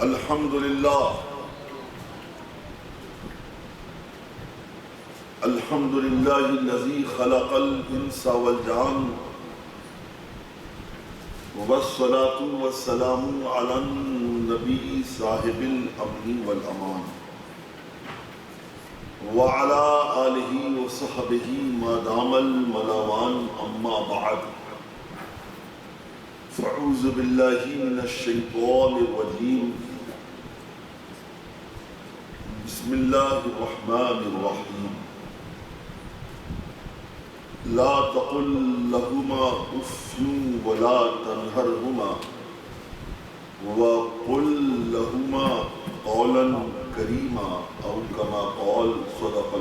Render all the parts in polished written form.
الحمد للہ الحمد للہ الذی خلق الانس والجان والصلاة والسلام علی النبی صاحب الامن والامان وعلى آلہ وصحبہ ما دام الملوان اما بعد فاعوذ باللہ من الشیطان الرجیم بسم اللہ الرحمن الرحیم لا تقل لهما اف ولا تنہرهما وقل لهما قولا کریما او کما قال صدق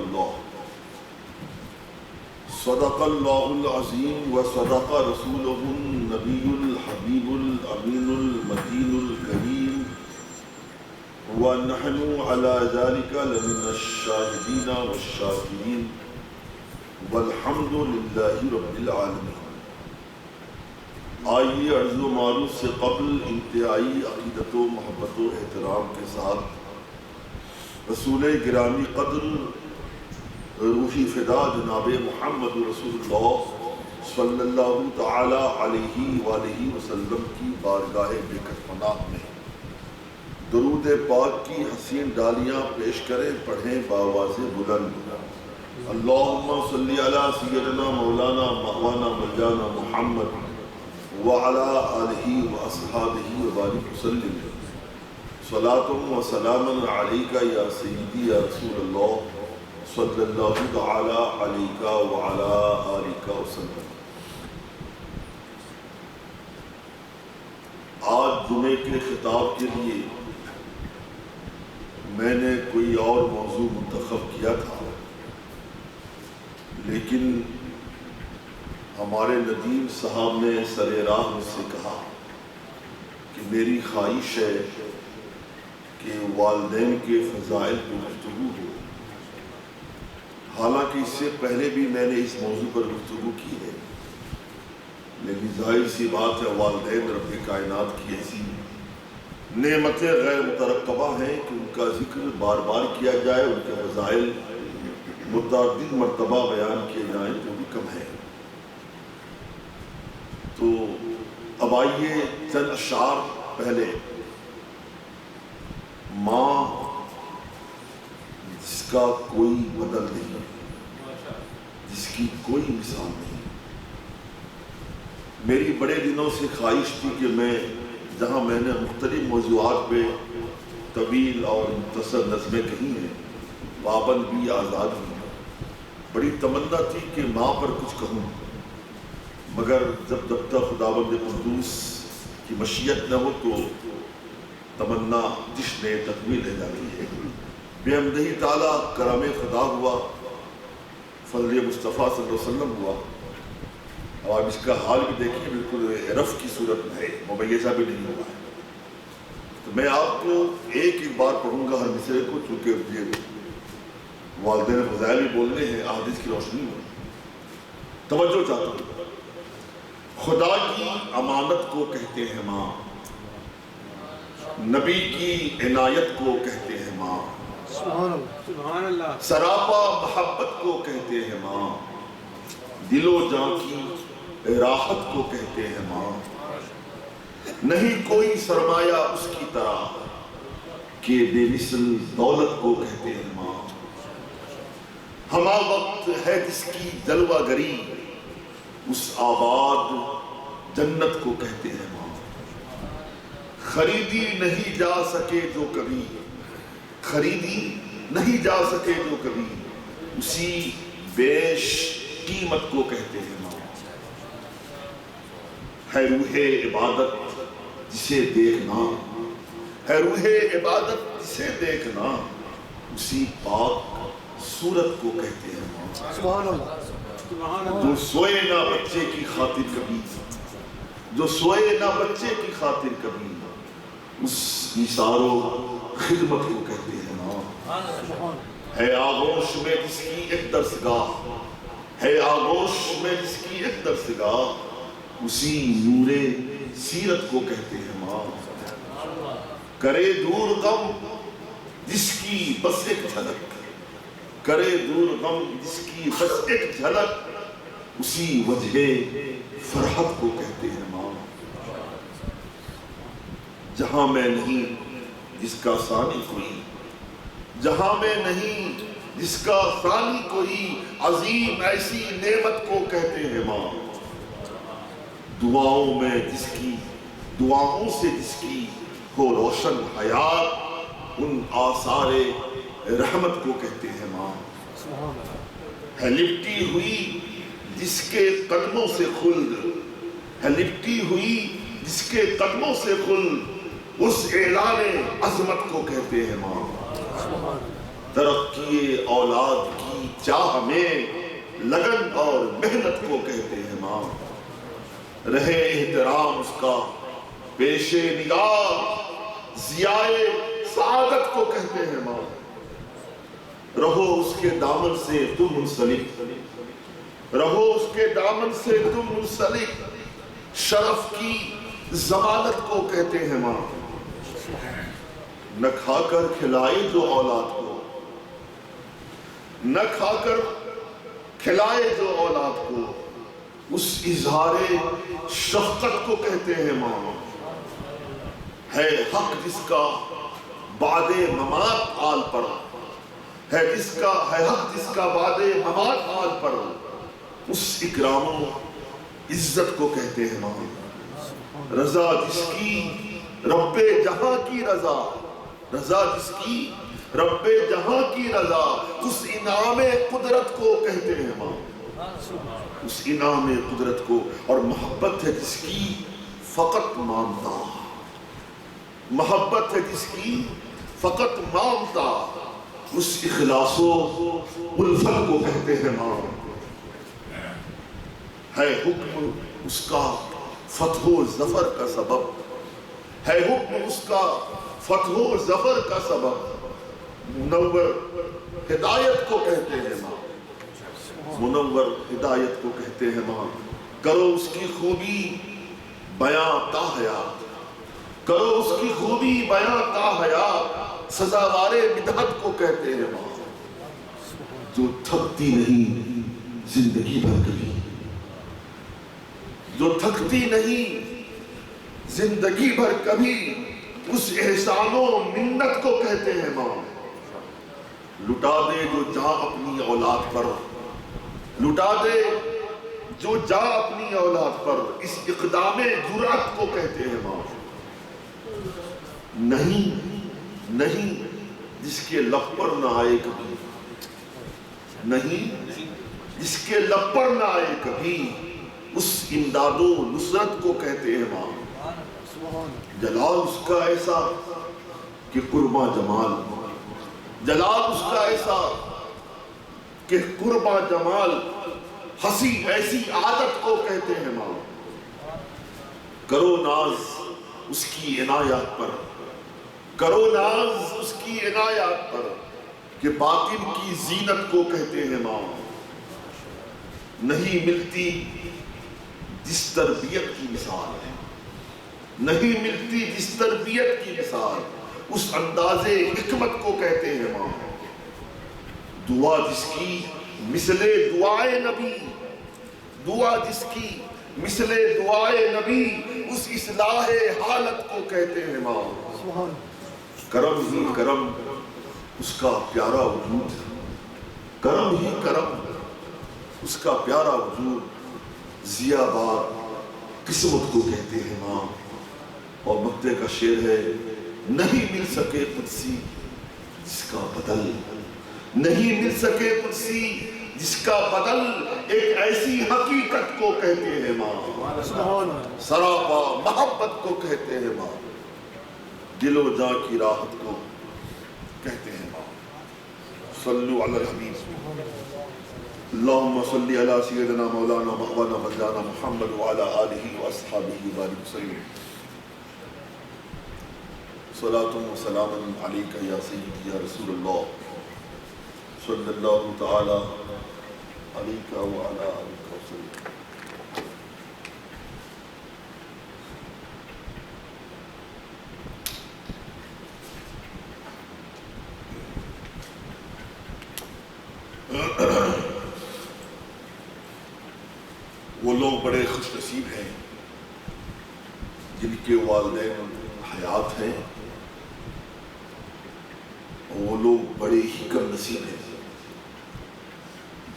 اللہ العظیم وصدق رسولہ النبی الحبیب الامین المتین الکریم ونحن على ذلك لمن الشاہدین والشاکرین والحمد للہ رب العالمین۔ آئیے عرض و معروف سے قبل انتہائی عقیدت و محبت و احترام کے ساتھ رسول گرامی قدر روحی فدا جناب محمد رسول اللہ صلی اللہ تعالی علیہ وآلہ وسلم کی بارگاہ بےکس پناہ میں درود پاک کی حسین ڈالیاں پیش کریں، پڑھیں بآواز بلند۔ اللہم صلی علی سیدنا مولانا موانا ملجانا محمد وعلی آلہ واصحابہ وبارک وسلم صلاۃ و سلام علیکہ یا سیدی یا رسول اللہ صلی اللہ تعالی علیہ وعلی آلہ وسلم۔ آج جمعے کے خطاب کے لیے میں نے کوئی اور موضوع منتخب کیا تھا، لیکن ہمارے ندیم صاحب نے سر راہ مجھ سے کہا کہ میری خواہش ہے کہ والدین کے فضائل پر گفتگو ہو۔ حالانکہ اس سے پہلے بھی میں نے اس موضوع پر گفتگو کی ہے، لیکن ظاہر سی بات ہے والدین رب کائنات کی ایسی نعمتیں غیر مترقبہ ہیں کہ ان کا ذکر بار بار کیا جائے، ان کے فضائل متعدد مرتبہ بیان کیے جائیں تو بھی کم ہے۔ تو اب آئیے چند اشعار پہلے۔ ماں جس کا کوئی بدل نہیں، جس کی کوئی مثال نہیں۔ میری بڑے دنوں سے خواہش تھی کہ جہاں میں نے مختلف موضوعات پہ طویل اور مختصر نظمیں کہی ہیں، پابند بھی آزاد بھی، بڑی تمنا تھی کہ ماں پر کچھ کہوں، مگر جب تک خداوند قدوس کی مشیت نہ ہو تو تمنا جشن تکمیل رہ جاتی ہے۔ بے حمدہی تعالیٰ کرم خدا ہوا، فضل مصطفیٰ صلی اللہ علیہ وسلم ہوا۔ اب آپ اس کا حال بھی دیکھیے، بالکل رف کی صورت میں ہے، ممیزہ بھی نہیں ہوا ہے۔ تو میں آپ کو ایک بار پڑھوں گا ہر مصرعے کو، چونکہ یہ والدین فضائل بھی بولنے ہیں احادیث کی روشنی میں۔ توجہ چاہتا ہوں۔ خدا کی امانت کو کہتے ہیں ماں، نبی کی عنایت کو کہتے ہیں ماں، سبحان اللہ، سراپا محبت کو کہتے ہیں ماں، دل و جان کی راحت کو کہتے ہیں ماں۔ نہیں کوئی سرمایہ اس کی طرح کہ بے مثل دولت کو کہتے ہیں ماں۔ ہما وقت ہے جس کی جلوہ گری، اس آباد جنت کو کہتے ہیں ماں۔ خریدی نہیں جا سکے جو کبھی، خریدی نہیں جا سکے جو کبھی، اسی بیش قیمت کو کہتے ہیں ماں۔ ہے روح عبادت جسے دیکھنا، ہے روح عبادت جسے دیکھنا، اسی پاک صورت کو کہتے ہیں ماں۔ سبحان اللہ، جو سوئے نہ بچے کی خاطر کبھی، جو سوئے نہ بچے کی خاطر کبھی، اس ایثار و خدمت کو کہتے ہیں ماں۔ ہے آغوش میں جس کی ایک درسگاہ، ہے آغوش میں جس کی ایک درسگاہ، اسی نور سیرت کو کہتے ہیں ماں۔ کرے دور غم جس کی بس ایک جھلک، کرے دور غم جس کی بس ایک جھلک، اسی وجہ فرحت کو کہتے ہیں ماں۔ جہاں میں نہیں جس کا ثانی کوئی، جہاں میں نہیں جس کا ثانی کوئی، عظیم ایسی نعمت کو کہتے ہیں ماں۔ دعاؤں میں جس کی، دعاؤں سے جس کی ہو روشن حیات، ان آثار رحمت کو کہتے ہیں ماں۔ ہے لپٹی ہوئی جس کے قدموں سے خلد، ہے لپٹی ہوئی جس کے قدموں سے خلد، اس اعلان عظمت کو کہتے ہیں ماں۔ ترقی اولاد کی چاہ میں لگن اور محنت کو کہتے ہیں ماں۔ رہے احترام اس کا پیش نگاہ، ضیائے سعادت کو کہتے ہیں ماں۔ رہو اس کے دامن سے تم منسلک، رہو اس کے دامن سے تم منسلک، شرف کی ضمانت کو کہتے ہیں ماں۔ نہ کھا کر کھلائے جو اولاد کو، نہ کھا کر کھلائے جو اولاد کو، اس اظہار شفقت کو کہتے ہیں ماں۔ ہے حق جس کا بعد ممات آل پر، ہے حق جس کا بعد ممات آل پر، اس اکرام و عزت کو کہتے ہیں ماں۔ رضا جس کی رب جہاں کی رضا، رضا جس کی رب جہاں کی رضا، اس انعام قدرت کو کہتے ہیں ماں۔ اس انعام قدرت کو، اور محبت ہے جس کی فقط مانتا، محبت ہے جس کی فقط مانتا، اس اخلاص و الفت کو کہتے ہیں ماں۔ ہے حکم اس کا فتح و ظفر کا سبب، ہے حکم اس کا فتح و ظفر کا سبب، منور ہدایت کو کہتے ہیں ماں۔ منور ہدایت کو کہتے ہیں ماں۔ کرو اس کی خوبی بیاں تا حیات، کرو اس کی خوبی بیاں تا حیات، سزاوار مدحت کو کہتے ہیں ماں۔ جو تھکتی نہیں زندگی بھر کبھی، جو تھکتی نہیں زندگی بھر کبھی، اس احسان و منت کو کہتے ہیں ماں۔ لٹا دے جو جاں اپنی اولاد پر، لٹا دے جو جاں اپنی اولاد پر، اس اقدام جرأت کو کہتے ہیں ماں۔ نہیں جس کے لب پر نہ آئے کبھی، نہیں جس کے لب پر نہ آئے کبھی، اس امداد و نصرت کو کہتے ہیں ماں۔ جلال اس کا ایسا کہ قربا جمال، جلال اس کا ایسا کہ قربا جمال، ہنسی ایسی عادت کو کہتے ہیں ماں۔ کرو ناز اس کی عنایات پر، کرو ناز اس کی عنایات پر، کہ باطن کی زینت کو کہتے ہیں ماں۔ نہیں ملتی جس تربیت کی مثال ہے، نہیں ملتی جس تربیت کی مثال، اس انداز حکمت کو کہتے ہیں ماں۔ دعا جس کی مثل دعائے نبی، دعا جس کی مثل دعائے نبی، اس اصلاح حالت کو کہتے ہیں ماں۔ کرم ہی کرم اس کا پیارا وجود، کرم ہی کرم اس کا پیارا وجود، ضیا بار قسمت کو کہتے ہیں ماں۔ اور مکتے کا شعر ہے، نہیں مل سکے قدسی جس کا بدل، نہیں مل سکے قدسی جس کا بدل، ایک ایسی حقیقت کو کہتے ہیں ماں۔ سراپا محبت کو کہتے ہیں ماں، دل و جاں کی راحت کو کہتے ہیں ماں۔ صلو علی الحبیب، اللہم صلی علی سیدنا مولانا مولانا مولانا محمد وعلی آلہ واصحابہ وبارک وسلم۔ صلاة و سلام علیکہ یا سیدی یا رسول اللہ، صلی اللہ تعالی علیکہ وعلی آلہ وسلم۔ لوگ بڑے خوش نصیب ہیں جن کے والدین حیات ہیں، وہ لوگ بڑے ہی کم نصیب ہیں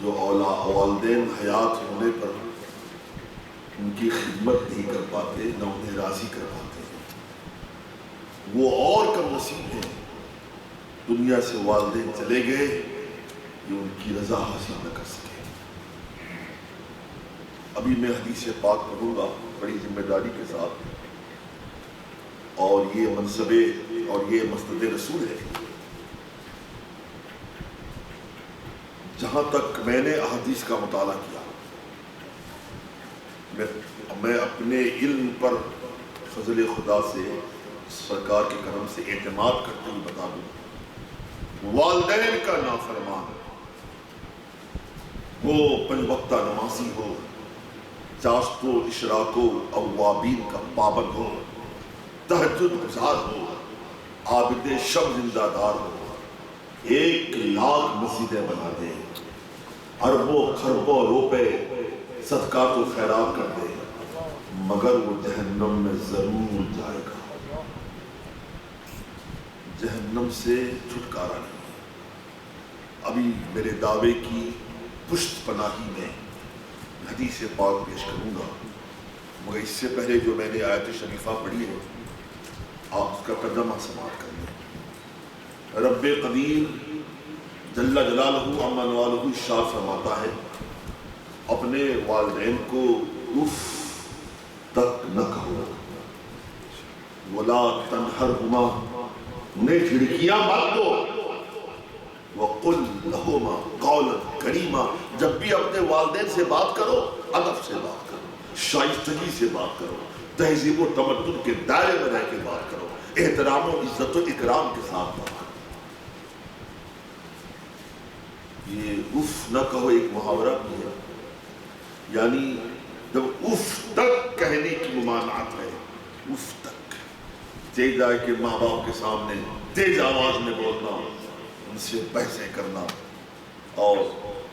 جو والدین حیات ہونے پر ان کی خدمت نہیں کر پاتے، نہ انہیں راضی کر پاتے ہیں۔ وہ اور کم نصیب ہیں دنیا سے والدین چلے گئے یہ ان کی رضا حاصل نہ کر سکے۔ ابھی میں حدیث پاک پڑھوں گا بڑی ذمہ داری کے ساتھ، اور یہ منصبے اور یہ مسند رسول ہے۔ جہاں تک میں نے احادیث کا مطالعہ کیا، میں اپنے علم پر فضل خدا سے، سرکار کے کرم سے اعتماد کرتے ہوئے بتا دوں، والدین کا نافرمان وہ 5 وقتہ نمازی ہو، چاشت و اشراق و اوابین کا پابند ہو، تہجد گزار ہو، عابد شب زندہ دار ہو، 1,00,000 مسجدیں بنا دے، اربوں خربوں روپے صدقات و خیرات کر دے، مگر وہ جہنم میں ضرور جائے گا۔ جہنم سے چھٹکارا نہیں۔ ابھی میرے دعوے کی پشت پناہی میں حدیث پاک پیش کروں گا، مگر اس سے پہلے جو میں نے آیت شریفہ پڑھی ہے آپ اس کا ترجمہ سماعت کر لیں۔ رب قدیر جل جلالہ عما نوالہ ارشاد فرماتا ہے، اپنے والدین کو اف تک نہ کہو، ولا تنہرہما، انہیں کھڑکیاں مت دو، وقل لہما قولا کریما، جب بھی اپنے والدین سے بات کرو ادب سے بات کرو، شائستگی سے بات کرو، تہذیب و تمدن کے دائرے میں رہ کے بات کرو، احترام و عزت و اکرام کے ساتھ بات کرو۔ یہ اف نہ کہو ایک محاورہ بھی ہے، یعنی جب اف تک کہنے کی ممانعت ہے، اف تک تیز جائے کہ ماں باپ کے سامنے تیز آواز میں بولنا، ان سے بحثیں کرنا اور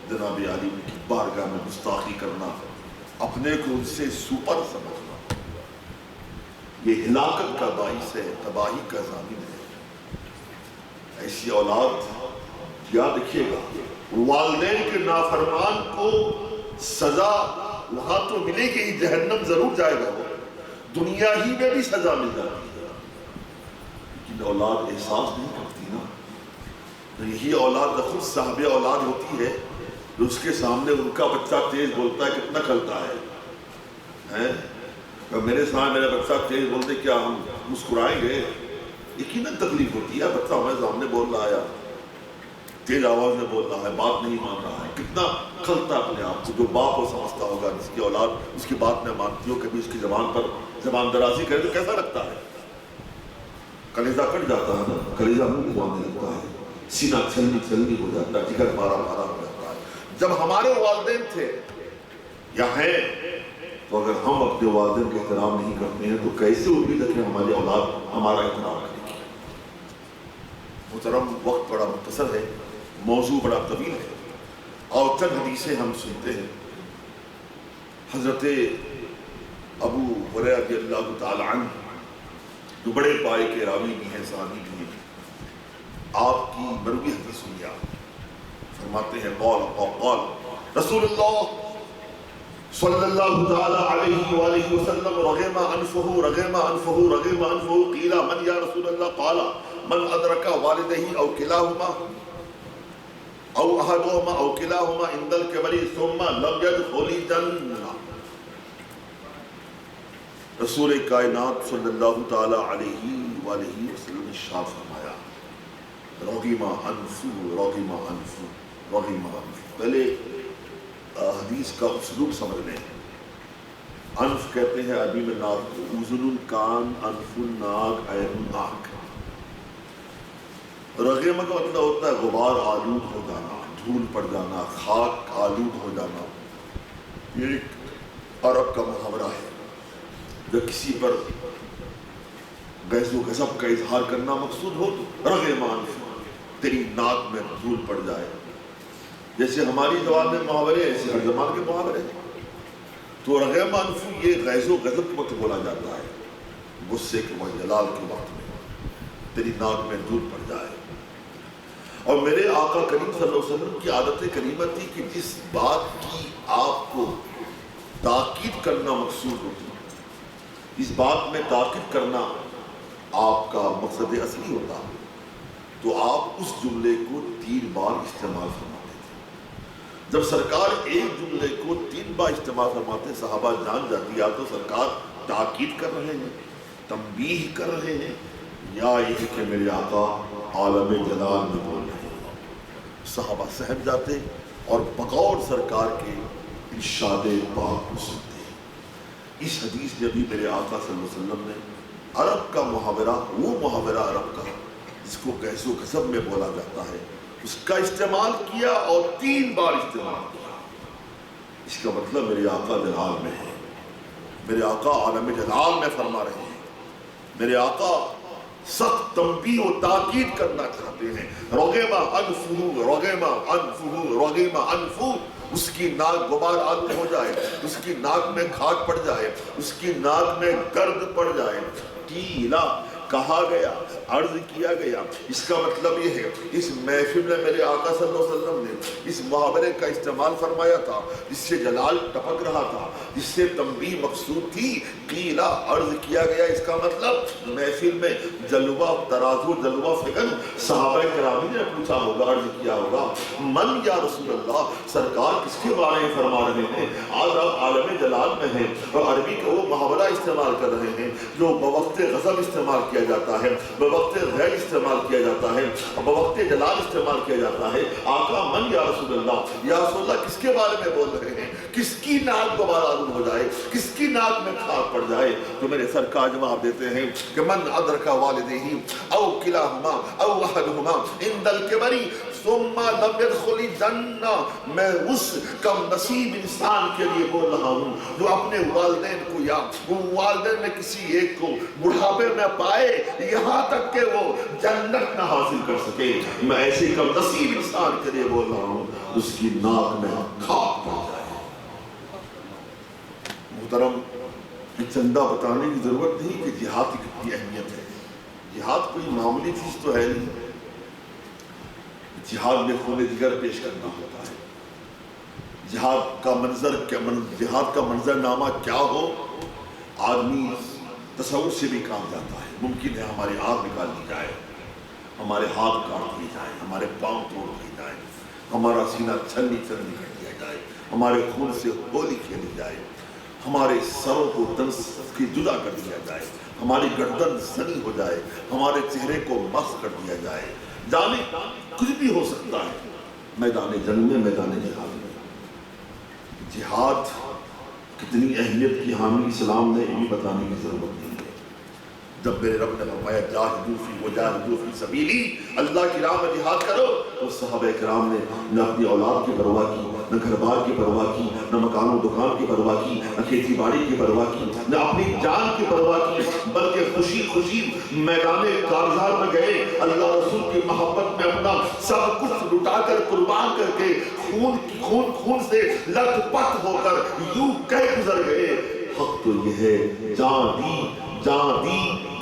جناب عالی کی بارگاہ میں گستاخی کرنا، اپنے کو ان سے سپر سمجھنا، یہ ہلاکت کا باعث ہے، تباہی کا ضامن ہے۔ ایسی اولاد یاد رکھیے گا، والدین کے نافرمان کو سزا وہاں تو ملے گی ہی، جہنم ضرور جائے گا، وہ دنیا ہی میں بھی سزا مل جاتی ہے، لیکن اولاد احساس نہیں کرتی نا۔ تو یہی اولاد خود صاحب اولاد ہوتی ہے جو اس کے سامنے ان کا بچہ تیز بولتا ہے کتنا کھلتا ہے۔ میرے سامنے میرا بچہ تیز بولتے کیا ہم مسکرائیں گے؟ یقیناً تکلیف ہوتی ہے، بچہ ہمارے سامنے بول رہا ہے، تیز آواز میں بول رہا ہے، بات نہیں مان رہا ہے، کتنا کھلتا ہے اپنے آپ کو۔ جو باپ وہ سمجھتا ہوگا جس کی اولاد اس کی بات میں مانتی ہو، کبھی اس کی زبان پر زبان درازی کرے تو کیسا لگتا ہے؟ کلیجہ کٹ جاتا ہے نا، کلیجہ منہ جانے لگتا ہے، سینہ چھلنی ہو جاتا ہے، جگر پارا ہو جاتا ہے۔ جب ہمارے والدین تھے یا ہیں، تو اگر ہم اپنے والدین کا احترام نہیں کرتے ہیں تو کیسے امید ہے کہ ہماری اولاد ہمارا احترام کرے گی؟ محترم، وقت بڑا مختصر ہے، موضوع بڑا طویل ہے، اور چند حدیثیں ہم سنتے ہیں۔ حضرت ابو ہریرہ رضی اللہ تعالی عنہ جو بڑے پائے کے راوی بھی ہیں، صحابی بھی ہیں، آپ کی مروی حدیث سنیے۔ آپ فرماتے ہیں قال رسول اللہ صلی اللہ تعالی علیہ وآلہ وسلم رغم انفہ قیل من یا رسول اللہ قال من ادرک والدیہ او کلاہما او احدہما او کلاہما عند الکبر ثم لم يدخل الجنہ۔ رسول کائنات صلی اللہ تعالی علیہ وآلہ وسلم نے ارشاد فرمایا، رغم انفہ۔ پہلے حدیث کا اسلوب سمجھ لیں۔ انف کہتے ہیں عربی میں ناک کو، اذن کان، انف ناک، عین آنکھ۔ رغم کا مطلب ہوتا ہے غبار آلود ہو جانا، دھول پڑ جانا، خاک آلود ہو جانا۔ یہ ایک عرب کا محاورہ ہے، جب کسی پر غیظ و غضب کا اظہار کرنا مقصود ہو تو رغم انف، تیری ناک میں دھول پڑ جائے۔ جیسے ہماری زبان میں محاورے ایسے ہر زبان کے محاورے ہیں۔ تو رغم انفو یہ غیظ و غضب کے وقت بولا جاتا ہے، غصے کے وقت، جلال کے وقت میں تیری ناک میں دودھ پڑ جائے۔ اور میرے آقا کریم صلی اللہ علیہ وسلم کی عادت کریمہ تھی کہ جس بات کی آپ کو تاکید کرنا مقصود ہوتی، اس بات میں تاکید کرنا آپ کا مقصد اصلی ہوتا، تو آپ اس جملے کو 3 بار استعمال فرماتے تھے۔ جب سرکار ایک جملے کو 3 بار استعمال فرماتے، صحابہ جان جاتی یا تو سرکار تاکید کر رہے ہیں، تنبیہ کر رہے ہیں، یا یہ کہ میرے آقا عالم جلال میں بول رہے ہیں۔ صحابہ سہم جاتے اور بغور سرکار کے ارشاد پاک کو سنتے۔ اس حدیث میں بھی میرے آقا صلی اللہ علیہ وسلم نے عرب کا محاورہ، وہ محاورہ عرب کا جس کو غیظ و غضب میں بولا جاتا ہے، اس کا استعمال کیا اور 3 بار استعمال کیا۔ اس کا مطلب میرے آقا جلال میں ہے، میرے آقا عالم جلال میں فرما رہے ہیں، میرے آقا سخت تنبیہ و تاکید کرنا چاہتے ہیں۔ رغم انفہ رغم انفہ رغم انفہ، اس کی ناک غبار آلود ہو جائے، اس کی ناک میں کھاٹ پڑ جائے، اس کی ناک میں گرد پڑ جائے۔ قیلا کہا گیا، عرض کیا گیا۔ اس کا مطلب یہ ہے اس محفل میں میرے آقا صلی اللہ علیہ وسلم نے اس محاورے کا استعمال فرمایا تھا جس سے جلال ٹپک رہا تھا، جس سے تنبیہ مقصود تھی۔ قیلا عرض کیا گیا، اس کا مطلب محفل میں جلوہ ترازو، جلوہ فکن صحابہ کرام نے پوچھا ہوگا، عرض کیا ہوگا، من یا رسول اللہ، سرکار کس کے بارے میں فرما رہے ہیں؟ آج آپ عالم جلال میں ہیں اور عربی کا وہ محاورہ استعمال کر رہے ہیں جو بوقت غضب استعمال کیا جاتا ہے، بوقت غیر استعمال کیا جاتا ہے، بوقت جلال استعمال کیا جاتا ہے۔ آقا من یا رسول اللہ، یا رسول اللہ کس کے بارے میں بول رہے ہیں؟ کس کی ناک غبار آلود ہو جائے، کس کی ناک میں کھاٹ پڑ جائے؟ تو میرے سرکار جواب دیتے ہیں کہ من ادرک والدیہ او کلاہما او احدہما عند الکبر ثم لم يدخل الجنہ، میں اس کم نصیب انسان کے لیے بول رہا ہوں جو اپنے والدین کو یا والدین میں کسی ایک کو بڑھاپے میں پائے یہاں تک کہ وہ جنت نہ حاصل کر سکے۔ میں ایسے کم نصیب انسان کے لیے بول رہا ہوں اس کی ناک میں کھاٹ پڑ جائے۔ محترم، یہ چندہ بتانے کی ضرورت نہیں کہ جہاد کی کتنی اہمیت ہے۔ جہاد کوئی معمولی چیز تو ہے نہیں، جہاد میں خون جگر پیش کرنا ہوتا ہے۔ جہاد کا منظر نامہ کیا ہو، آدمی تصور سے بھی کام جاتا ہے۔ ممکن ہے ہماری آنکھ نکال دی جائے، ہمارے ہاتھ کاٹ دیے جائیں، ہمارے پاؤں توڑ دیے جائیں، ہمارا سینہ چھلنی کر دیا جائے، ہمارے خون سے ہولی کھیلی جائے، ہمارے سروں کو دنس کے جدا کر دیا جائے، ہماری گردن زنی ہو جائے، ہمارے چہرے کو مسخ کر دیا جائے، جانے کچھ بھی ہو سکتا ہے میدان جنگ میں، میدان جہاد میں۔ جہاد کتنی اہمیت کی حامل اسلام نے یہ بھی بتانے کی ضرورت نہیں ہے۔ جب میرے رب نے فرمایا جاہدوا فی وجاہدوا فی سبیلی، اللہ کی راہ میں جہاد کرو، تو صحابہ کرام نے نہ اپنی اولاد کی پرواہ کی، نہ گھر بار کی پرواہ کی، نہ مکان و دکان کی پرواہ کی، نہ کھیتی باڑی کی پرواہ کی، نہ اپنی جان کی پرواہ کی، بلکہ خوشی خوشی میدان کارزار میں گئے، اللہ رسول کی محبت میں اپنا سب کچھ لٹا کر قربان کر کے خون سے لت پت ہو کر یوں کہہ گزر گئے، حق تو یہ ہے جان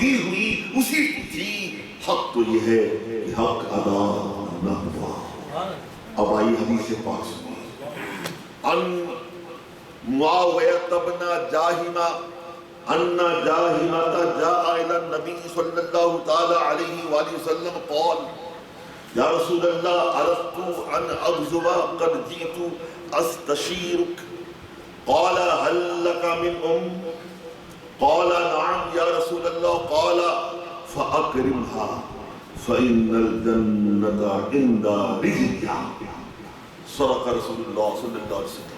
دی ہوئی اسی کی تھی، حق تو یہ ہے کہ حق ادا نہ ہوا۔ اب آئی حدیث پاک سنیے، ان معاویہ بن جاہمہ ان جاہمہ جاء الى النبی صلی اللہ تعالی علیہ وآلہ وسلم قال یا رسول اللہ اردت ان اغزو قد جئت استشیرک قال هل لك من قال نعم یا رسول اللہ قال فأکرمها فإن الجنة عند رجلها۔ صدق رسول اللہ صلی اللہ علیہ وسلم۔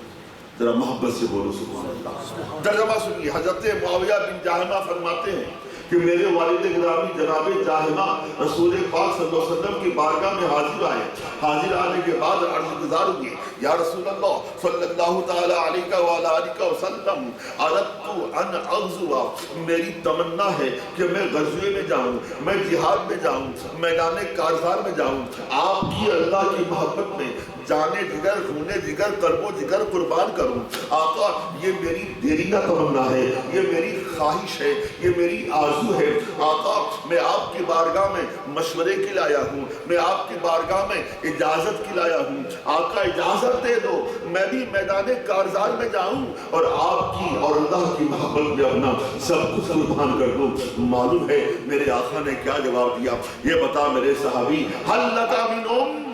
ذرا محبت سے بولو سبحان اللہ۔ ترجمہ سنیے، حضرت معاویہ بن جاہمہ فرماتے ہیں کہ میرے والد گرامی جناب جاہمہ رسول پاک صلی اللہ علیہ وسلم کی بارگاہ میں حاضر آئے. حاضر آنے کے بعد عرض گزار ہوئے یا رسول اللہ صلی اللہ تعالی علیہ وآلہ وسلم اردت ان اغزو، میری تمنا ہے کہ میں غزوے میں جاؤں، میں جہاد میں جاؤں، میدان کارزار میں جاؤں، آپ کی اللہ کی محبت میں جانے جگر خونے جگر قلب و جگر قربان کروں. آقا یہ میری دیرینہ تمنا ہے، یہ میری خواہش ہے، یہ میری آرزو ہے. آقا میں آپ کی بارگاہ میں مشورے کے لیے آیا ہوں، میں آپ کی بارگاہ میں اجازت کے لیے آیا ہوں. آقا اجازت دے دو میں بھی میدان کارزار میں جاؤں اور آپ کی اور اللہ کی محبت میں اپنا سب کچھ قربان کر دوں. معلوم ہے میرے آقا نے کیا جواب دیا؟ یہ بتا میرے صحابی، حل لکا من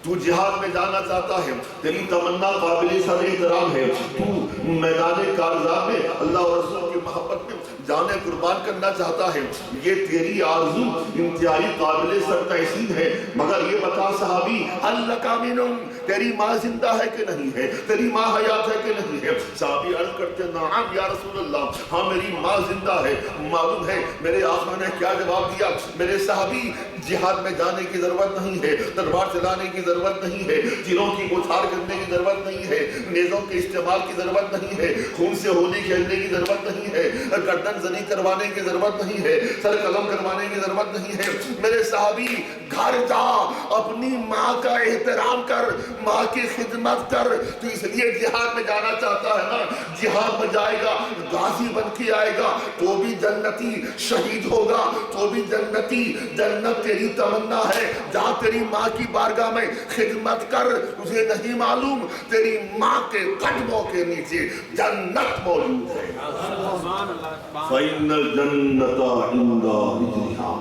تو جہاد میں جانا چاہتا ہے، تیری تمنا قابل سر احترام ہے، تو میدان کارزار میں اللہ اور رسول کی محبت میں جانے قربان کرنا چاہتا ہے، یہ تیری آرزو انتہائی قابل سر تحسین ہے. مگر یہ بتا صحابی، اللہ کا منم، تیری ماں زندہ ہے کہ نہیں ہے؟ تیری ماں حیات ہے کہ نہیں ہے؟ صحابی عرض کرتے نعم یا رسول اللہ، ہاں میری ماں زندہ ہے. معلوم ہے میرے آقا نے کیا جواب دیا؟ میرے صحابی جہاد میں جانے کی ضرورت نہیں ہے، تلوار چلانے کی ضرورت نہیں ہے، تیروں کی بوچھار کرنے کی ضرورت نہیں ہے، نیزوں کے استعمال کی ضرورت نہیں ہے، خون سے ہولی کھیلنے کی ضرورت نہیں ہے، گردن زنی کروانے کی ضرورت نہیں ہے، سر قلم کروانے کی ضرورت نہیں ہے. میرے صحابی گھر جا، اپنی ماں کا احترام کر، ماں کی خدمت کر. تو اس لیے جہاد میں جانا چاہتا ہے نا، جہاد میں جائے گا، غازی بن کے آئے گا تو بھی جنتی، شہید ہوگا تو بھی جنتی. جنت تیری تمنا ہے، جہاں تیری ماں کی بارگاہ میں خدمت کر. تجھے نہیں معلوم تیری ماں کے قدموں کے نیچے جنت موجود ہے. فَإِنَّ الْجَنَّةَ عِنْدَ رِجْلِهَا.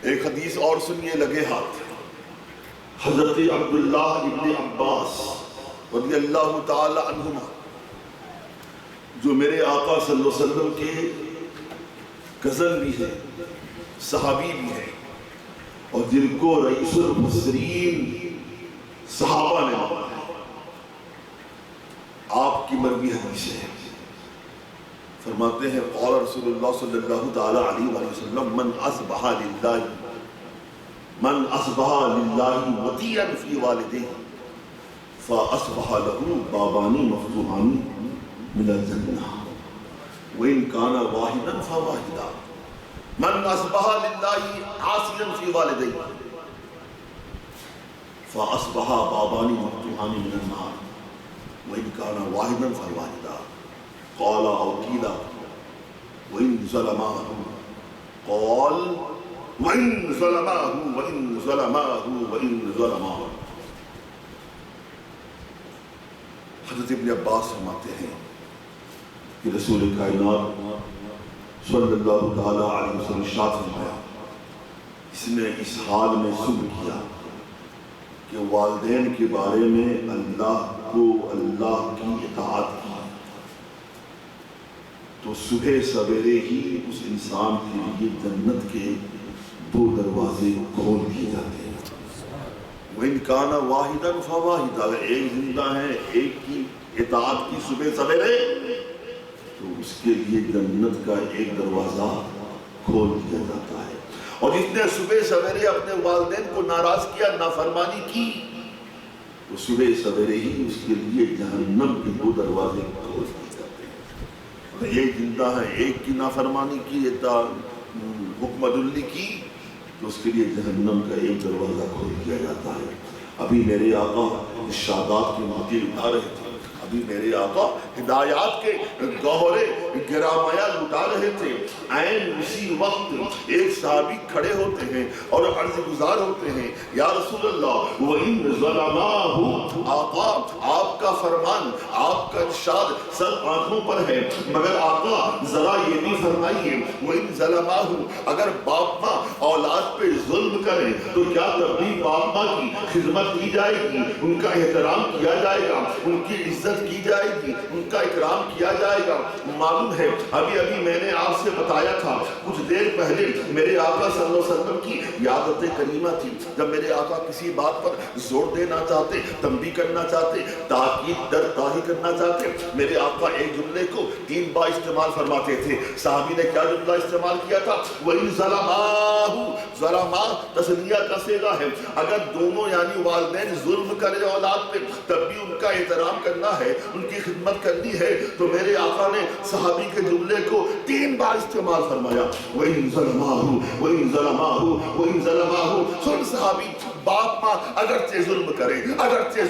ایک حدیث اور سنیے لگے ہاتھ. حضرت عبداللہ ابن عباس رضی اللہ تعالی عنہما، جو میرے آقا صلی اللہ علیہ وسلم کے کزن بھی ہیں، صحابی بھی ہیں، اور جن کو رئیس المفسرین صحابہ نے مانا ہے، آپ کی مروی حدیث ہے. فرماتے ہیں قال رسول اللہ صلی اللہ تعالی علیہ وسلم من اصبح للہ مطیعا فی والدہ فاصبح له بابان مفتوحان من الجنہ وان کان واحدا فواحدا. من اصبح للہ عاصیا فی والدہ فاصبح بابان مفتوحان من النار وان کان واحدا فواحدا. قال او قیل وان ظلماه قال وان ظلماه وان ظلماه وان ظلماه. حضرت ابن عباس فرماتے ہیں کہ رسول کائنات صلی اللہ تعالی علیہ وسلم ارشاد فرمایا، اس نے اس حال میں صبح کیا کہ والدین کے بارے میں اللہ کو اللہ کی اطاعت کی تو صبح سویرے ہی اس انسان کے لیے جنت کے 2 دروازے کھول دیے جاتے ہیں. وَإِنْ كَانَ وَاحِدًا فَوَاحِدًا، اگر ایک زندہ ہے، ایک کی اطاعت کی صبح سویرے، تو اس کے لیے جنت کا ایک دروازہ کھول دیا جاتا ہے. اور جس نے صبح سویرے اپنے والدین کو ناراض کیا، نافرمانی کی، تو صبح سویرے ہی اس کے لیے جہنم کے 2 دروازے کھول دیے جاتے ہیں. ایک زندہ ہے، ایک کی نافرمانی کی، حکم عدلی کی، تو اس کے لیے جہنم کا ایک دروازہ کھول دیا جاتا ہے. ابھی میرے آقا ارشادات کی محفل اٹھا رہے تھے، ابھی میرے آقا ہدایات کے گوہرے گرامایا لٹا رہے تھے. عین اسی وقت ایک صحابی کھڑے ہوتے ہیں اور عرض گزار ہوتے ہیں، یا رسول اللہ وَإِنْ ظَلَمَاهُ، آقا آپ کا فرمان، آپ کا ارشاد سب آنکھوں پر ہے، مگر آقا ذرا یہ بھی فرمائیے وَإِنْ ظَلَمَاهُ، اگر باپ ماں اولاد پہ ظلم کریں تو کیا تب بھی باپ ماں کی خدمت کی جائے گی، ان کا احترام کیا جائے گا، ان کی عزت کی جائے گی، ان ان کا اکرام کیا جائے گا۔ معلوم ہے ابھی میں نے آپ سے بتایا تھا کچھ دیر پہلے میرے آقا صلی اللہ علیہ وسلم کی عادت کریمہ تھی، جب میرے آقا کسی بات پر زور دینا چاہتے، تنبیہ کرنا چاہتے، تاکید در تاہی کرنا چاہتے، میرے آقا ایک جملے کو 3 بار استعمال فرماتے تھے۔ صحابی نے کیا جملہ استعمال کیا تھا؟ وَإِن ظَلَمَاهُ، ظلما تسلیہ کا صیغہ ہے، اگر دونوں یعنی والدین ظلم کرے اولاد پہ تب بھی ان کا احترام کرنا ہے، ان کی خدمت کرنی ہے، تو میرے آقا نے صحابی کے جملے کو 3 بار استعمال فرمایا۔ وَإِن ظَلَمَاهُ وَإِن ظَلَمَاهُ وَإِن ظَلَمَاهُ۔ سن صحابی، باپ ماں اگرچہ ظلم کرے، اگرچہ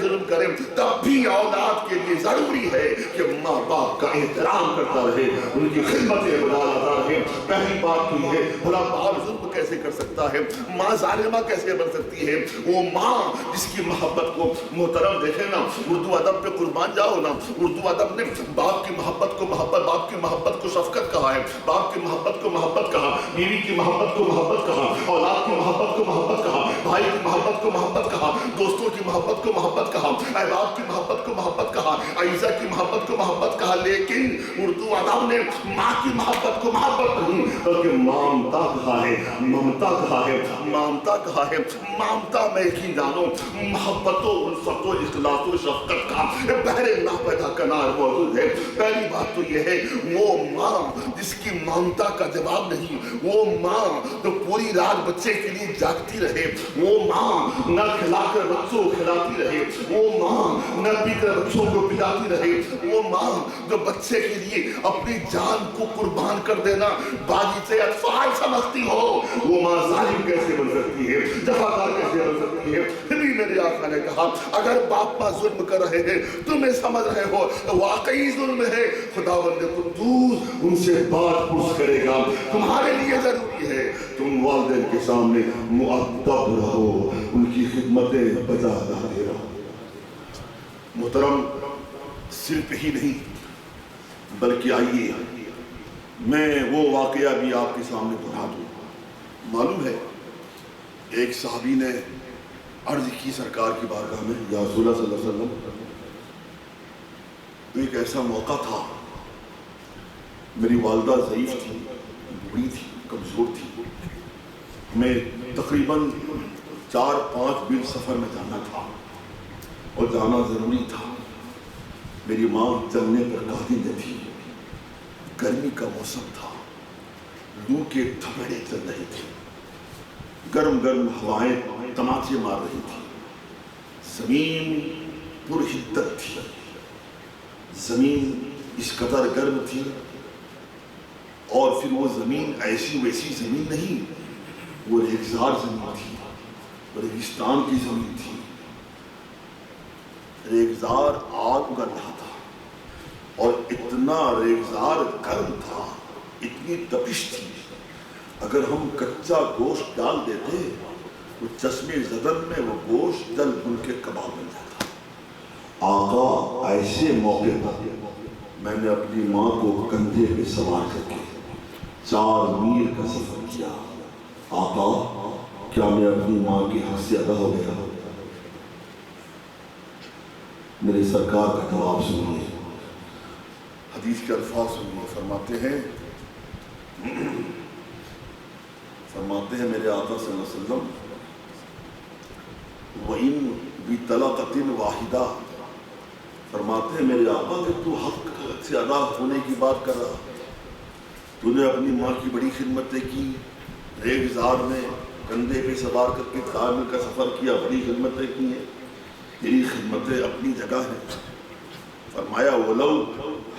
ظلم کرے تب بھی اولاد کے لیے ضروری ہے کہ ماں باپ کا احترام کرتا رہے، ان کی خدمتیں بجاتا رہے۔ پہلی بات تو یہ ہے بھلا باپ ظلم کیسے کر سکتا ہے، ماں ظالمہ کیسے بن سکتی ہے؟ وہ ماں جس کی محبت کو محترم دیکھیں نا، اردو ادب پہ قربان جاؤ نا، اردو ادب نے باپ کی محبت کو محبت، باپ کی محبت کو شفقت کہا ہے، باپ کی محبت کو محبت کہا، بیوی کی محبت کو محبت کہا، اولاد کی محبت کو محبت کہا، بھائی کی محبت کو محبت کہا، دوستوں کی محبت کو محبت کہا، احباب کی محبت کو محبت کہا، عائشہ کی محبت کو محبت کہا، لیکن اردو ادب نے ماں کی محبت کو محبت نہیں بلکہ مامتا کہا ہے، ممتا کہا ہے، مامتا کہا ہے۔ مامتا میں یقین جانو محبت و الفت و اخلاص و شفقت کا بحر ناپیدا کنار موجود ہے۔ پہلی بات تو یہ ہے وہ ماں جس کی مامتا کا جواب نہیں، وہ ماں جو پوری رات بچے کے لیے جاگتی رہے، وہ ماں نہ کھلا کر بچوں کو کھلاتی رہے، وہ ماں نہ پی کر بچوں کو پلاتی رہے، وہ ماں جو بچے کے لیے اپنی جان کو قربان کر دینا باغیچے اطفال سمجھتی ہو، وہ ماں ظالم کیسے بن سکتی ہے، جفاکار کیسے بن سکتی ہے؟ پھر بھی میرے آقا نے کہا اگر باپ ماں ظلم کر رہے ہیں تمہیں سمجھ رہے ہو واقعی ظلم ہے، خداوند قدوس ان سے بات پرس کرے گا۔ تمہارے لیے ضروری ہے تم والدین کے سامنے مؤدب رہو، ان کی خدمتیں بجا لاتے رہو۔ محترم، صرف ہی نہیں بلکہ آئیے میں وہ واقعہ بھی آپ کے سامنے بتا دوں۔ معلوم ہے ایک صحابی نے عرض کی سرکار کی بارگاہ میں، یا رسول اللہ صلی اللہ علیہ وسلم، ایک ایسا موقع تھا میری والدہ ضعیف تھی، بوڑھی تھی، کمزور تھی، ہمیں تقریباً 4-5 میل سفر میں جانا تھا اور جانا ضروری تھا۔ میری ماں چلنے پر قادر نہ تھی، گرمی کا موسم تھا، لو کے تھپڑے چل رہے تھے، گرم گرم ہوائیں تماچے مار رہی تھی، زمین پر حدت تھی، زمین اس قدر گرم تھی، اور پھر وہ زمین ایسی ویسی زمین نہیں، وہ ریگزار زمین تھی، ریگستان کی زمین تھی، ریگزار آگ اگل رہا تھا، اور اتنا ریگزار گرم تھا، اتنی تپش تھی، اگر ہم کچا گوشت ڈال دیتے تو چشمے زدن میں وہ گوشت جل بن کے کباب بن جاتا۔ آقا ایسے موقع پر میں نے اپنی ماں کو کندھے پہ سوار کر کے 4 میل کا سفر کیا۔ آقا کیا میں اپنی ماں کی حق سے ادا ہو گیا؟ میرے سرکار کا جواب سنیے، حدیث کے الفاظ سنیے۔ فرماتے ہیں میرے آقا صلی اللہ علیہ وسلم، وَإِن بِطَلَقَةٍ وَاحِدَةٍ، فرماتے ہیں میرے آقا کہ تو حق سے ادا ہونے کی بات کر رہا، تو نے اپنی ماں کی بڑی خدمتیں کی، ریگزار میں کندھے پہ سوار کر کے 4 میل کا سفر کیا، بڑی خدمتیں کی ہیں، تیری خدمتیں اپنی جگہ ہیں۔ فرمایا وَلَوْ،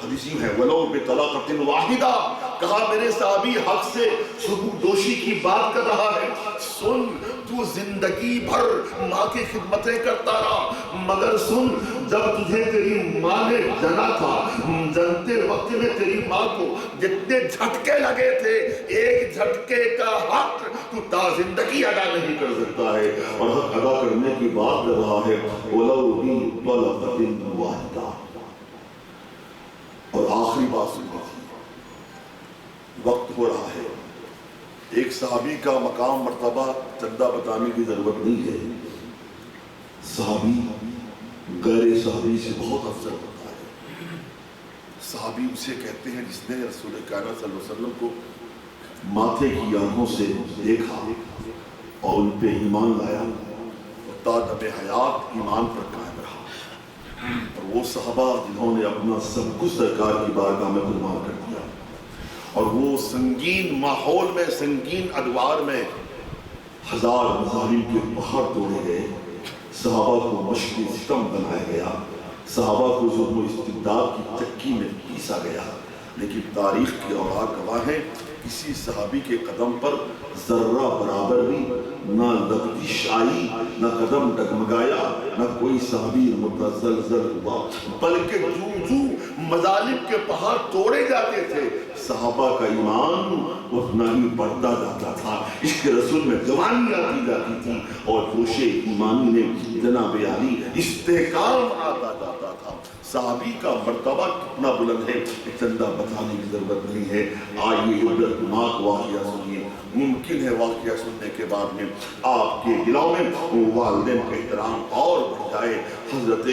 حدیثی ہے، وَلَوْ بِطَلَقَةٍ وَاحِدَةٍ، کہا میرے صحابی حق سے ثبوت دوشی کی بات کر رہا ہے، سن تو زندگی بھر ماں کی خدمتیں کرتا رہا، مگر سن جب تجھے تیری ماں نے جنا تھا، جنتے وقت میں تیری ماں کو جتنے جھٹکے لگے تھے، ایک جھٹکے کا حق تو تا زندگی ادا نہیں کر سکتا ہے، اور حق ادا کرنے کی بات کر رہا ہے۔ وَلَوْ بِطَلَقَةٍ وَاحِدَةٍ۔ اور آخری بات سنی تھی، وقت ہو رہا ہے، ایک صحابی کا مقام مرتبہ چندہ بتانے کی ضرورت نہیں ہے، صحابی غیر صحابی سے بہت افضل ہوتا ہے۔ صحابی اسے کہتے ہیں جس نے رسول کائنات صلی اللہ علیہ وسلم کو ماتھے کی آنکھوں سے دیکھا اور ان پہ ایمان لایا اور تا دم حیات ایمان پر قائم رہا، اور وہ صحابہ جنہوں نے اپنا سب کچھ سرکار کی بارگاہ میں قربان کر دیا، اور وہ سنگین ماحول میں، سنگین ادوار میں ہزار مظالم کے پہاڑ توڑے گئے، صحابہ کو مشق ستم بنایا گیا، صحابہ کو ظلم و استبداد کی چکی میں پیسا گیا، لیکن تاریخ کی اوراق گواہ ہیں کسی صحابی کے قدم پر ذرہ برابر بھی نہ لغزش آئی، نہ قدم ڈگمگایا، نہ کوئی صحابی متزلزل ہوا، بلکہ جو مظالم کے پہاڑ توڑے جاتے تھے صحابہ کا ایمان اتنا ہی بڑھتا جاتا تھا، عشق رسول میں جوانی آتی جاتی تھی، اور جوش ایمانی نے جناب علی استحکام آتا جاتا تھا۔ صحابی کا مرتبہ کتنا بلند ہے چندہ بتانے کی ضرورت نہیں ہے، آئیے عبرتناک واقعہ سنیے۔ ممکن ہے واقعہ سننے کے بعد میں آپ کے دلوں میں والدین کا احترام اور بڑھ جائے۔ حضرت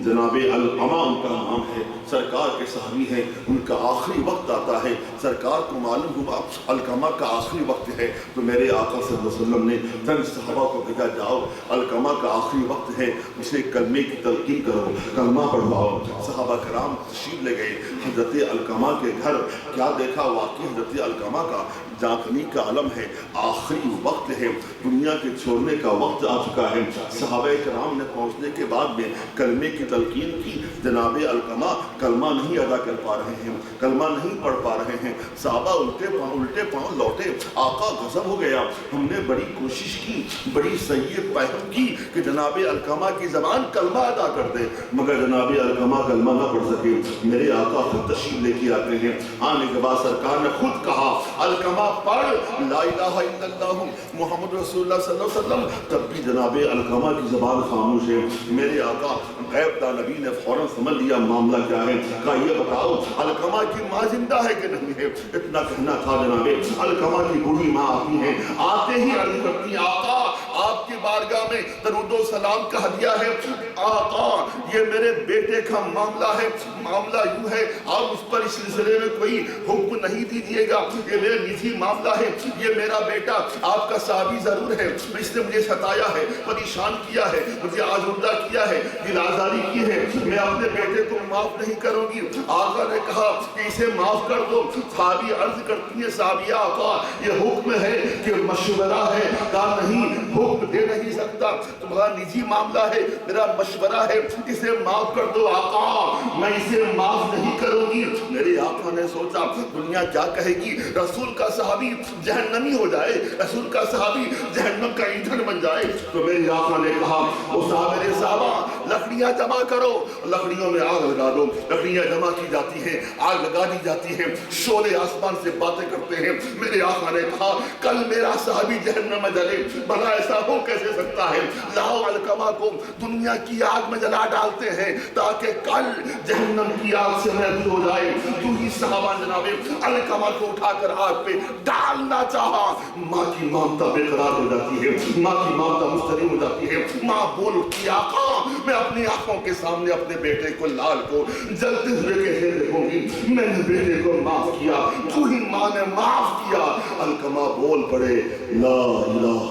جناب علقمہ ان کا نام ہے، سرکار کے صحابی ہیں، ان کا آخری وقت آتا ہے، سرکار کو معلوم ہوا علقمہ کا آخری وقت ہے، تو میرے آقا صلی اللہ علیہ وسلم نے چند صحابہ کو بھیجا، جاؤ علقمہ کا آخری وقت ہے، اسے کلمے کی تلقین کرو، کلمہ پڑھواؤ۔ صحابہ کرام تشریف لے گئے حضرت علقمہ کے گھر، کیا دیکھا واقعی حضرت علقمہ کا جانکنی کا عالم ہے، آخری وقت ہے، دنیا کے چھوڑنے کا وقت آ چکا ہے۔ صحابہ کرام نے پہنچنے کے بعد میں کلمے کی تلقین کی، جناب علقمہ کلمہ نہیں ادا کر پا رہے ہیں، کلمہ نہیں پڑھ پا رہے ہیں، صحابہ الٹے پاؤں لوٹے، آقا غضب ہو گیا، ہم نے بڑی کوشش کی، بڑی صحیح پہم کی کہ جناب علقمہ کی زبان کلمہ ادا کر دے، مگر جناب علقمہ کلمہ نہ پڑھ سکے۔ میرے آقا خود تشریف لے کے آتے ہیں، آنے کے بعد سرکار نے خود کہا علقمہ پڑھ لا الہ الا اللہ محمد رسول اللہ صلی اللہ علیہ وسلم، تب بھی جناب علقمہ کی زبان خاموش ہے۔ میرے آقا غیب نبی نے فوراً سمجھ لیا معاملہ کیا ہے، کہا یہ بتاؤ علقمہ کی ماں زندہ ہے کہ نہیں ہے؟ اتنا کہنا تھا جناب علقمہ کی بوڑھی ماں آتی ہیں، آتے ہی عرض کرتی ہیں آقا آپ کی بارگاہ میں درود و سلام کا ہدیہ ہے، آقا یہ میرے بیٹے کا معاملہ ہے، معاملہ یوں ہے آپ اس پر اس سلسلے میں کوئی حکم نہیں دیجیے گا، یہ میرے نجی معاملہ ہے، یہ میرا بیٹا آپ کا صحابی ضرور ہے، اس نے مجھے ستایا ہے، پریشان کیا ہے، مجھے آزردہ کیا ہے، دل آزاری کی ہے، میں اپنے بیٹے کو معاف نہیں کروں گی۔ آقا نے کہا کہ اسے معاف کر دو۔ صحابی عرض کرتی ہے صحابیہ آقا یہ حکم ہے کہ مشورہ ہے؟ کہا نہیں حکم دے نہیں سکتا، تمہارا نجی معاملہ ہے، میرا مشورہ ہے، اسے معاف کر دو آقا، میں اسے معاف نہیں کروں گی۔ میرے آقا نے سوچا دنیا کیا کہے گی، رسول کا صحابی جہنمی ہو جائے، رسول کا صحابی جہنم کا ایندھن بن جائے، تو میرے آقا نے کہا میرے صحابہ لکڑیاں جمع کرو، لکڑیوں میں آگ لگا دو، لکڑیاں جمع کی جاتی ہیں، آگ لگا دی جاتی ہے، شعلے آسمان سے باتیں کرتے ہیں۔ میرے آقا نے کہا کل میرا صحابی جہنم میں جلے، بھلا ایسا ہو کیسے سکتا ہے؟ لاؤ علقمہ کو دنیا کی آگ میں جلا ڈالتے ہیں تاکہ کل جہنم کی آگ سے محفوظ ہو جائے۔ تو ہی صحابہ جناب علقمہ کو اٹھا کر آگ پہ ڈالنا چاہا، ماں کی ممتا بے قرار ہو جاتی ہے، ماں کی ممتا مسترب ہو جاتی ہے، ماں بول اٹھتی آقا میں اپنی آنکھوں کے سامنے اپنے بیٹے کو لال کو جلتے ہوئے کہے دیکھوں گی میں نے بیٹے کو معاف کیا، تو ہی ماں نے معاف کیا۔ علقمہ بول پڑے لا الہ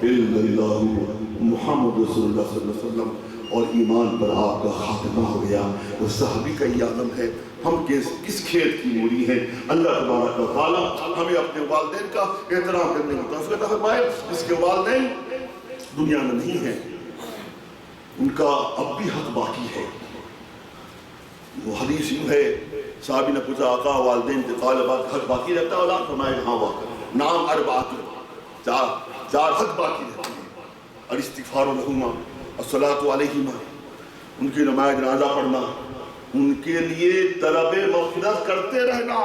الا اللہ محمد رسول اللہ صلی اللہ علیہ وسلم، اور ایمان پر آپ کا خاتمہ ہو گیا۔ وہ صحابی کا یہ عالم ہے، ہم کس کھیت کی مولی ہیں۔ اللہ تبارک و تعالیٰ ہمیں اپنے والدین کا احترام کرنے کی توفیق عطا فرمائے۔ جس کے والدین دنیا میں نہیں ہیں ان کا اب بھی حق باقی ہے۔ وہ حدیث یوں ہے، صحابی نے پوچھا آقا والدین انتقال بعد حق باقی رہتا ہے؟ اولاد فرمائے ہاں واقع نام اربعۃ، چار حق باقی رہتے ہیں، الاستغفار لہما، الصلاۃ علیہما، ان کی نماز جنازہ پڑھنا، ان کے لیے طلب مغفرت کرتے رہنا،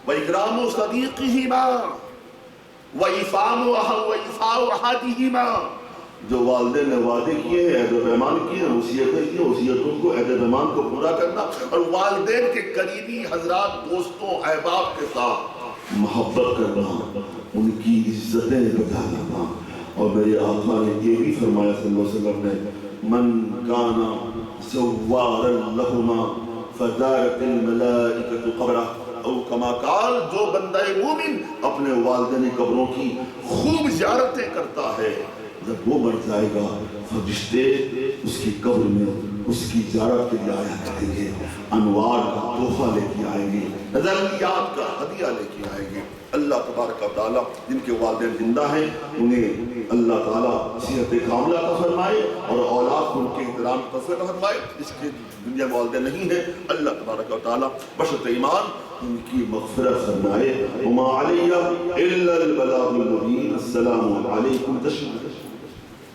وَإِكْرَامُ صَدِيقِهِمَا وَإِفَاءُ أَحَدِهِمَا۔ جو والدین نے وعدے کیے ہیں، عہد و پیمان کیے ہیں، وصیتیں کی ہیں، وصیتوں کو عہد و پیمان کو پورا کرنا، اور والدین کے قریبی حضرات دوستوں احباب کے ساتھ محبت کرنا، ان کی عزتیں بجانا۔ اور میرے آقا نے یہ بھی فرمایا صلی اللہ علیہ وسلم نے من کانا زوارا لہما فزارت الملائکۃ قبرہ، او کما قال، جو بندہ مومن اپنے والدین قبروں کی خوب زیارتیں کرتا ہے، جب وہ مر جائے گا فرشتے اس کی قبر میں اس کی زیارت کے لیے آیا کریں گے، انوار کا تحفہ لے کے آئیں گے، نظریات کا ہدیہ لے کے آئیں گے۔ اللہ تبارک و تعالیٰ جن کے والدین زندہ ہیں انہیں اللہ تعالیٰ صحت کاملہ عطا فرمائے اور اولاد کو ان کے احترام کا تفویض فرمائے۔ جس کے دنیا میں والدین نہیں ہیں اللہ تبارک و تعالیٰ بشرط ایمان ان کی مغفرت فرمائے۔ وما علیہ الا البلاغ المبین۔ السلام علیکم۔